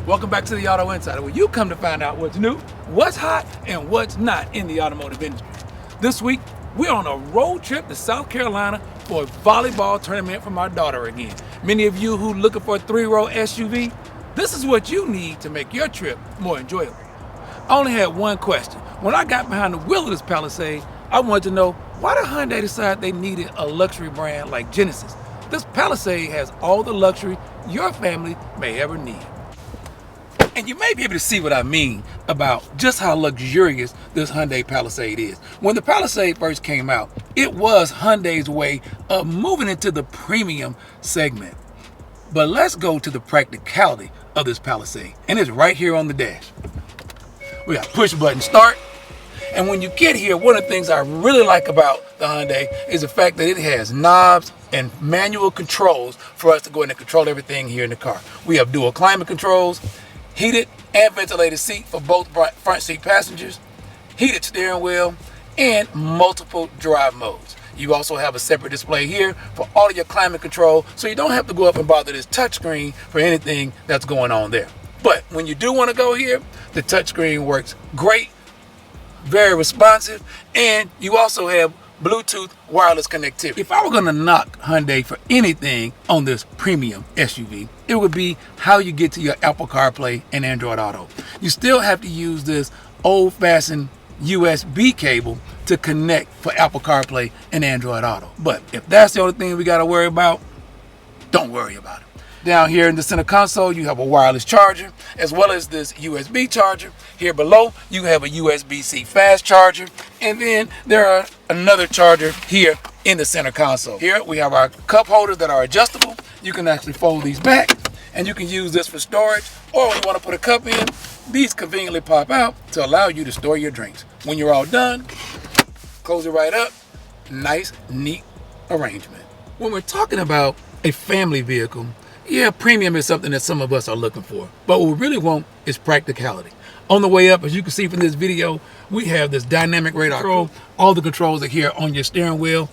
Welcome back to the Auto Insider, where you come to find out what's new, what's hot, and what's not in the automotive industry. This week, we're on a road trip to South Carolina for a volleyball tournament for my daughter again. Many of you who looking for a 3-row SUV, this is what you need to make your trip more enjoyable. I only had one question. When I got behind the wheel of this Palisade, I wanted to know, why did Hyundai decide they needed a luxury brand like Genesis? This Palisade has all the luxury your family may ever need. And you may be able to see what I mean about just how luxurious this Hyundai Palisade is. When the Palisade first came out, it was Hyundai's way of moving into the premium segment. But let's go to the practicality of this Palisade, and it's right here on the dash. We got push button start, and when you get here, one of the things I really like about the Hyundai is the fact that it has knobs and manual controls for us to go in and control everything here in the car. We have dual climate controls, heated and ventilated seat for both front seat passengers, heated steering wheel, and multiple drive modes. You also have a separate display here for all of your climate control, so you don't have to go up and bother this touchscreen for anything that's going on there. But when you do want to go here, the touchscreen works great, very responsive, and you also have Bluetooth wireless connectivity. If I were going to knock Hyundai for anything on this premium SUV, it would be how you get to your Apple CarPlay and Android Auto. You still have to use this old-fashioned USB cable to connect for Apple CarPlay and Android Auto. But if that's the only thing we got to worry about, don't worry about it. Down here in the center console, you have a wireless charger, as well as this USB charger. Here below, you have a USB-C fast charger, and then there are another charger here in the center console. Here we have our cup holders that are adjustable. You can actually fold these back, and you can use this for storage, or when you want to put a cup in, these conveniently pop out to allow you to store your drinks. When you're all done, close it right up. Nice, neat arrangement. When we're talking about a family vehicle, yeah, premium is something that some of us are looking for, but what we really want is practicality. On the way up, as you can see from this video, we have this dynamic radar control. All the controls are here on your steering wheel.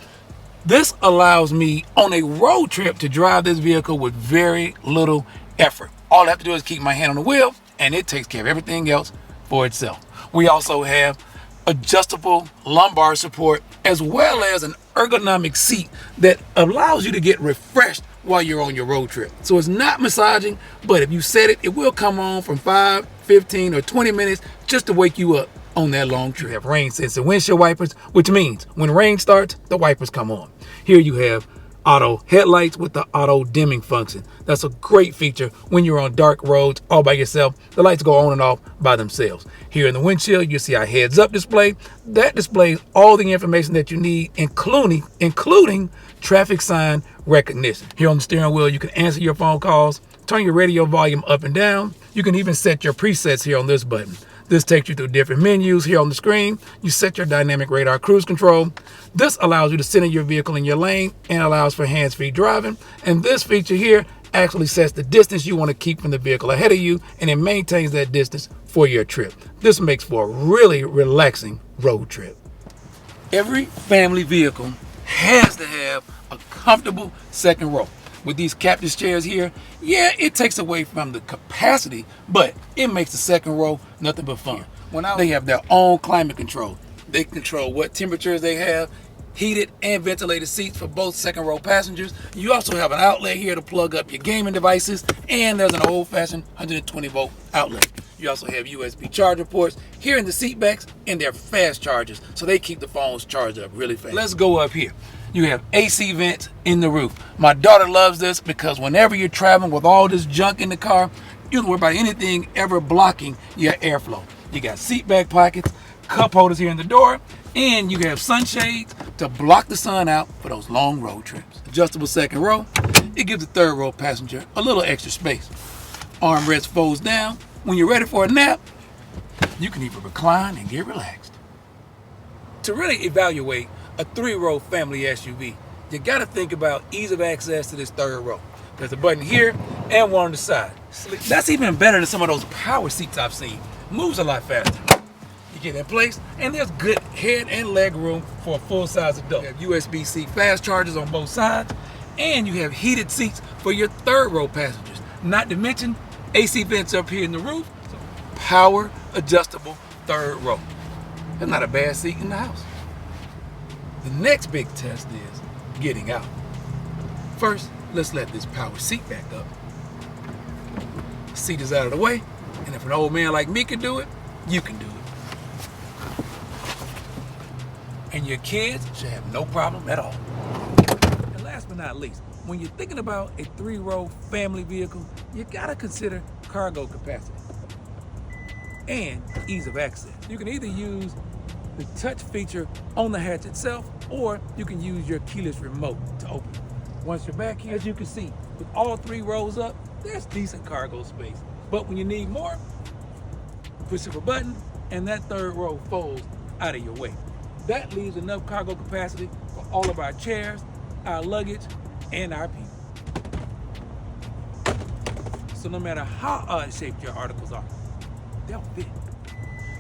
This allows me on a road trip to drive this vehicle with very little effort. All I have to do is keep my hand on the wheel, and it takes care of everything else for itself. We also have adjustable lumbar support, as well as an ergonomic seat that allows you to get refreshed while you're on your road trip. So it's not massaging, but if you set it, it will come on from 5, 15, or 20 minutes just to wake you up on that long trip. You have rain sensing windshield wipers, which means when rain starts, the wipers come on. Here you have auto headlights with the auto dimming function. That's a great feature when you're on dark roads all by yourself. The lights go on and off by themselves. Here in the windshield, you see our heads up display. That displays all the information that you need, including traffic sign recognition. Here on the steering wheel, you can answer your phone calls, turn your radio volume up and down. You can even set your presets here on this button. This takes you through different menus here on the screen. You set your dynamic radar cruise control. This allows you to center your vehicle in your lane and allows for hands-free driving. And this feature here actually sets the distance you want to keep from the vehicle ahead of you, and it maintains that distance for your trip. This makes for a really relaxing road trip. Every family vehicle has to have a comfortable second row. With these captain's chairs here, yeah, it takes away from the capacity, but it makes the second row nothing but fun. They have their own climate control. They control what temperatures they have, heated and ventilated seats for both second row passengers. You also have an outlet here to plug up your gaming devices, and there's an old-fashioned 120 volt outlet. You also have USB charger ports here in the seat backs, and they're fast chargers, so they keep the phones charged up really fast. Let's go up here. You have AC vents in the roof. My daughter loves this because whenever you're traveling with all this junk in the car, you don't worry about anything ever blocking your airflow. You got seat back pockets, cup holders here in the door, and you have sunshades to block the sun out for those long road trips. Adjustable second row. It gives the third row passenger a little extra space. Armrest folds down. When you're ready for a nap, you can even recline and get relaxed. To really evaluate a 3-row family SUV, you got to think about ease of access to this third row. There's a button here and one on the side. That's even better than some of those power seats I've seen. Moves a lot faster. You get in place, and there's good head and leg room for a full-size adult. You have USB-C fast chargers on both sides, and you have heated seats for your third row passengers. Not to mention, AC vents up here in the roof, so power adjustable third row. That's not a bad seat in the house. The next big test is getting out. First, let's let this power seat back up. Seat is out of the way, and if an old man like me can do it, you can do it. And your kids should have no problem at all. And last but not least, when you're thinking about a 3-row family vehicle, you gotta consider cargo capacity and ease of access. You can either use the touch feature on the hatch itself, or you can use your keyless remote to open it. Once you're back here, as you can see, with all 3 rows up, there's decent cargo space. But when you need more, push of a button, and that 3rd row folds out of your way. That leaves enough cargo capacity for all of our chairs, our luggage, and our people. So no matter how odd-shaped your articles are, they'll fit.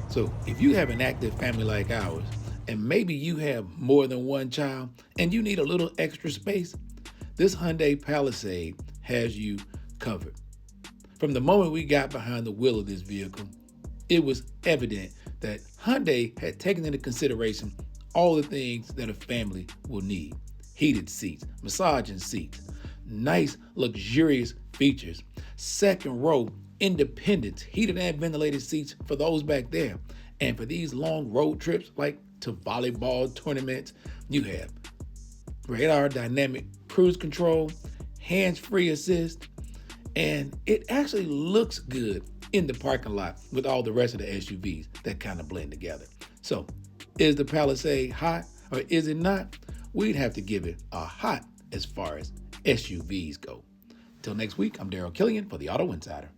So if you have an active family like ours, and maybe you have more than one child, and you need a little extra space, this Hyundai Palisade has you covered. From the moment we got behind the wheel of this vehicle, it was evident that Hyundai had taken into consideration all the things that a family will need. Heated seats, massaging seats, nice luxurious features, 2nd row independence, heated and ventilated seats for those back there. And for these long road trips, like to volleyball tournaments, you have radar dynamic cruise control, hands-free assist, and it actually looks good in the parking lot with all the rest of the SUVs that kind of blend together. So, is the Palisade hot or is it not? We'd have to give it a hot as far as SUVs go. Till next week, I'm Daryl Killian for the Auto Insider.